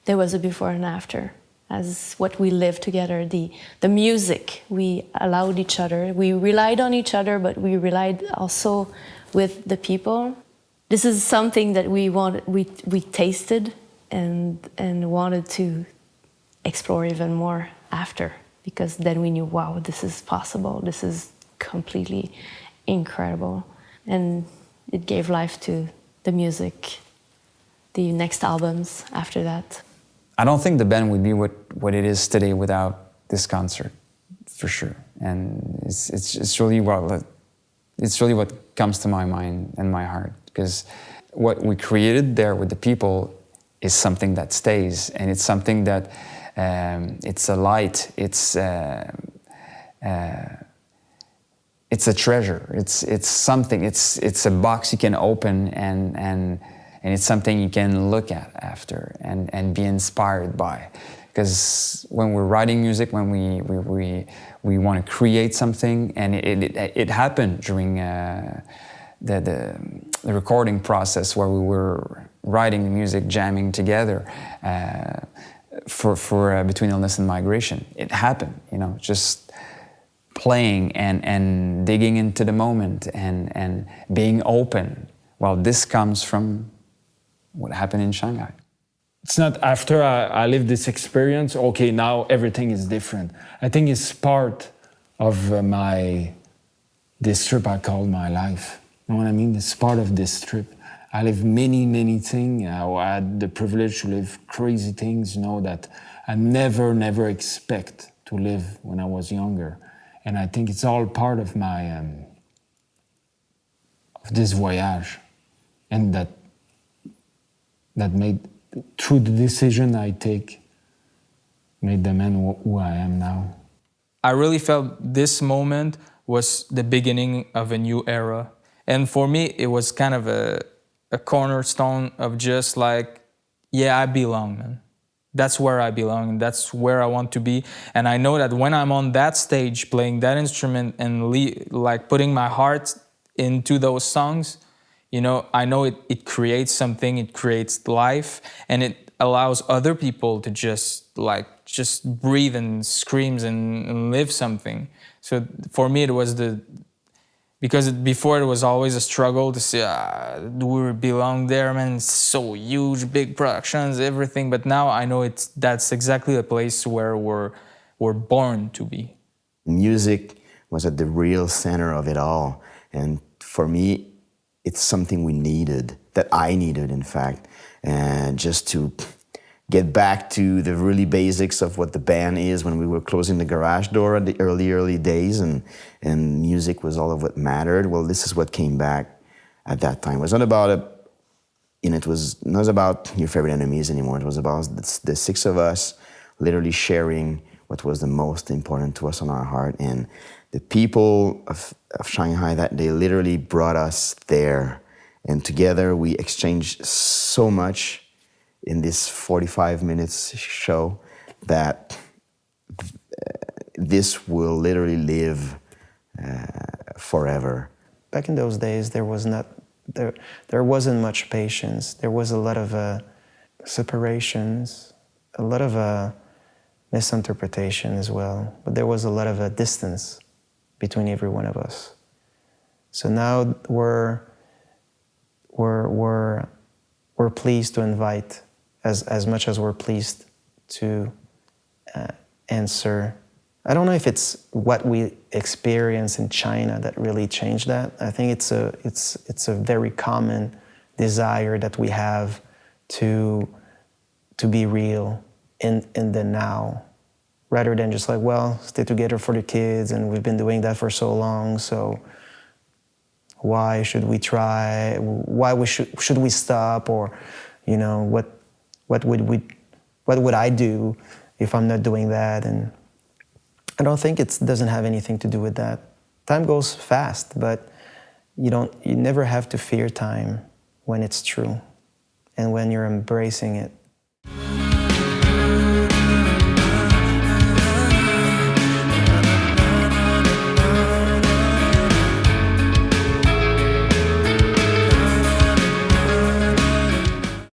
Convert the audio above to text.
there was a before and after, as what we lived together, the music, we allowed each other, we relied on each other, but we relied also with the people. This is something that we tasted and wanted to explore even more after, because then we knew, wow, this is possible, this is completely incredible. And it gave life to the music, the next albums after that. I don't think the band would be what it is today without this concert, for sure. And it's really what comes to my mind and my heart, because what we created there with the people is something that stays, and it's something that it's a light. It's a treasure. It's something. It's a box you can open and it's something you can look at after and be inspired by. Because when we're writing music, when we want to create something, and it happened during the recording process where we were writing the music, jamming together for Between Illness and Migration. It happened, just playing and digging into the moment and being open. Well, this comes from what happened in Shanghai. It's not after I lived this experience, okay, now everything is different. I think it's part of this trip I call my life. You know what I mean? It's part of this trip. I lived many things. I had the privilege to live crazy things, that I never expect to live when I was younger. And I think it's all part of of this voyage. And that made, through the decision I take, made the man who I am now. I really felt this moment was the beginning of a new era. And for me, it was kind of a cornerstone of just like, yeah, I belong, man. That's where I belong, that's where I want to be. And I know that when I'm on that stage playing that instrument and like putting my heart into those songs, I know it creates something, it creates life, and it allows other people to just breathe and scream and live something. So for me, it was because before it was always a struggle to say, do we belong there, man? It's so huge, big productions, everything. But now I know that's exactly the place where we're born to be. Music was at the real center of it all. And for me, it's something we needed, that I needed, in fact. And just to get back to the really basics of what the band is when we were closing the garage door at the early days and music was all of what mattered. Well, this is what came back at that time. It was not about it was not about your favorite enemies anymore. It was about the six of us literally sharing what was the most important to us on our heart. And the people of Shanghai that day literally brought us there. And together we exchanged so much in this 45 minutes show that this will literally live forever. Back in those days, there wasn't much patience. There was a lot of separations, a lot of misinterpretation as well. But there was a lot of distance between every one of us. So now we're pleased to invite, as much as we're pleased to answer. I don't know if it's what we experience in China that really changed that. I think it's a very common desire that we have to be real in the now, rather than just like, well, stay together for the kids, and we've been doing that for so long, so why should we try? Why should we stop? Or, what would I do if I'm not doing that? And I don't think it doesn't have anything to do with that. Time goes fast, but you never have to fear time when it's true and when you're embracing it.